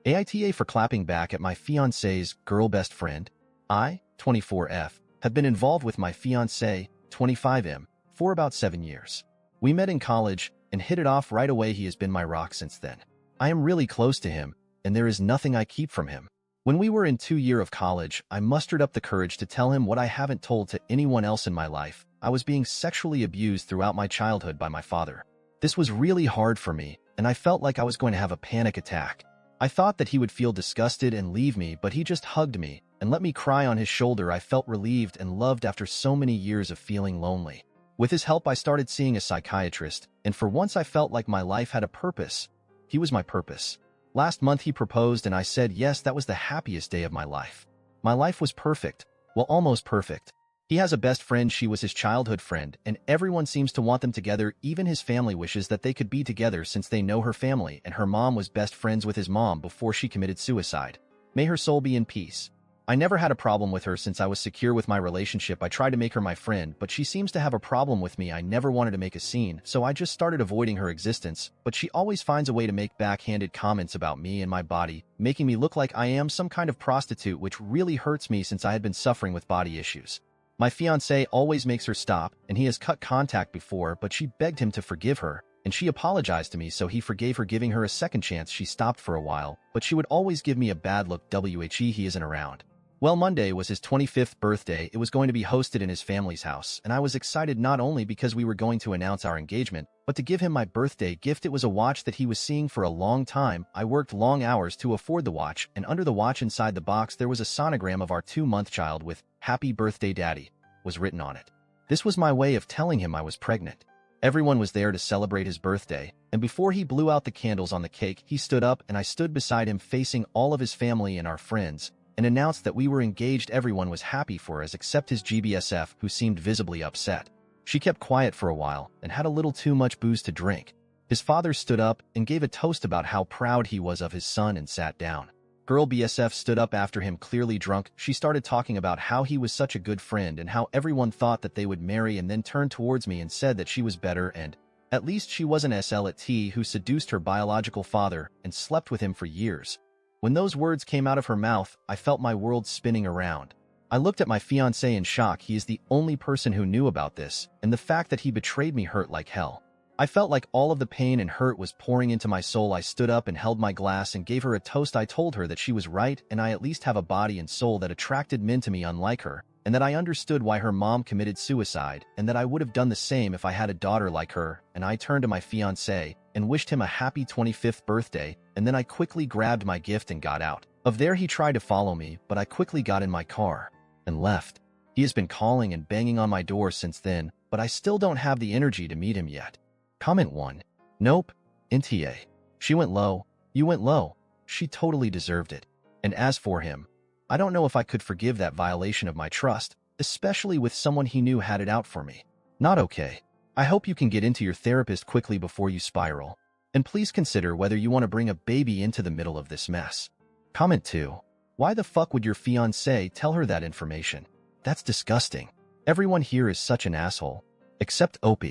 AITA for clapping back at my fiancé's girl best friend. I, 24F, have been involved with my fiancé, 25M, for about 7 years. We met in college and hit it off right away. He has been my rock since then. I am really close to him, and there is nothing I keep from him. When we were in 2 years of college, I mustered up the courage to tell him what I haven't told to anyone else in my life. I was being sexually abused throughout my childhood by my father. This was really hard for me, and I felt like I was going to have a panic attack. I thought that he would feel disgusted and leave me, but he just hugged me and let me cry on his shoulder. I felt relieved and loved after so many years of feeling lonely. With his help, I started seeing a psychiatrist, and for once I felt like my life had a purpose. He was my purpose. Last month he proposed and I said yes. That was the happiest day of my life. My life was perfect. Well, almost perfect. He has a best friend. She was his childhood friend, and everyone seems to want them together. Even his family wishes that they could be together since they know her family, and her mom was best friends with his mom before she committed suicide. May her soul be in peace. I never had a problem with her since I was secure with my relationship. I tried to make her my friend, but she seems to have a problem with me. I never wanted to make a scene, so I just started avoiding her existence, but she always finds a way to make backhanded comments about me and my body, making me look like I am some kind of prostitute, which really hurts me since I had been suffering with body issues. My fiancé always makes her stop, and he has cut contact before, but she begged him to forgive her, and she apologized to me, so he forgave her, giving her a second chance. She stopped for a while, but she would always give me a bad look. He isn't around. Well, Monday was his 25th birthday. It was going to be hosted in his family's house, and I was excited not only because we were going to announce our engagement, but to give him my birthday gift. It was a watch that he was seeing for a long time. I worked long hours to afford the watch, and under the watch inside the box there was a sonogram of our 2-month child with "Happy Birthday, Daddy" was written on it. This was my way of telling him I was pregnant. Everyone was there to celebrate his birthday, and before he blew out the candles on the cake, he stood up and I stood beside him facing all of his family and our friends, and announced that we were engaged. Everyone was happy for us except his GBSF, who seemed visibly upset. She kept quiet for a while and had a little too much booze to drink. His father stood up and gave a toast about how proud he was of his son and sat down. Girl BSF stood up after him, clearly drunk. She started talking about how he was such a good friend and how everyone thought that they would marry, and then turned towards me and said that she was better and at least she wasn't SLT who seduced her biological father and slept with him for years. When those words came out of her mouth, I felt my world spinning around. I looked at my fiancé in shock. He is the only person who knew about this, and the fact that he betrayed me hurt like hell. I felt like all of the pain and hurt was pouring into my soul. I stood up and held my glass and gave her a toast. I told her that she was right, and I at least have a body and soul that attracted men to me unlike her, and that I understood why her mom committed suicide, and that I would have done the same if I had a daughter like her. And I turned to my fiancé and wished him a happy 25th birthday, and then I quickly grabbed my gift and got out of there. He tried to follow me, but I quickly got in my car and left. He has been calling and banging on my door since then, but I still don't have the energy to meet him yet. Comment 1. Nope. NTA. She went low. You went low. She totally deserved it. And as for him, I don't know if I could forgive that violation of my trust, especially with someone he knew had it out for me. Not okay. I hope you can get into your therapist quickly before you spiral. And please consider whether you want to bring a baby into the middle of this mess. Comment 2. Why the fuck would your fiancé tell her that information? That's disgusting. Everyone here is such an asshole. Except OP.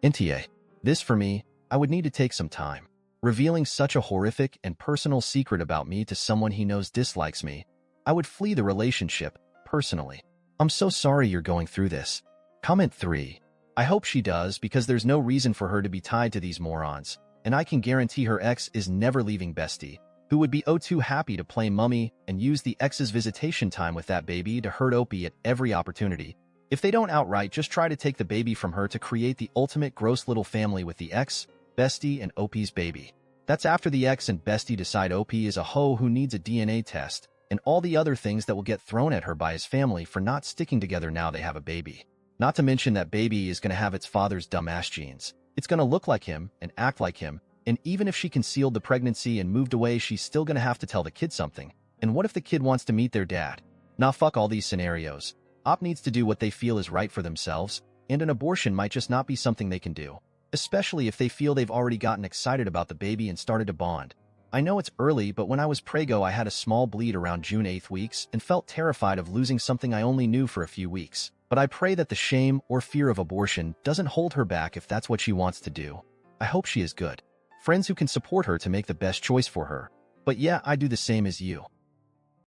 NTA. This for me, I would need to take some time. Revealing such a horrific and personal secret about me to someone he knows dislikes me, I would flee the relationship, personally. I'm so sorry you're going through this. Comment 3. I hope she does, because there's no reason for her to be tied to these morons, and I can guarantee her ex is never leaving Bestie, who would be oh too happy to play mummy and use the ex's visitation time with that baby to hurt Opie at every opportunity. If they don't outright just try to take the baby from her to create the ultimate gross little family with the ex, Bestie, and Opie's baby. That's after the ex and Bestie decide Opie is a hoe who needs a DNA test, and all the other things that will get thrown at her by his family for not sticking together now they have a baby. Not to mention that baby is going to have its father's dumbass genes. It's going to look like him and act like him, and even if she concealed the pregnancy and moved away, she's still going to have to tell the kid something. And what if the kid wants to meet their dad? Nah, fuck all these scenarios. Op needs to do what they feel is right for themselves, and an abortion might just not be something they can do, especially if they feel they've already gotten excited about the baby and started to bond. I know it's early, but when I was preggo I had a small bleed around June 8th weeks and felt terrified of losing something I only knew for a few weeks. But I pray that the shame or fear of abortion doesn't hold her back if that's what she wants to do. I hope she is good. Friends who can support her to make the best choice for her. But yeah, I do the same as you.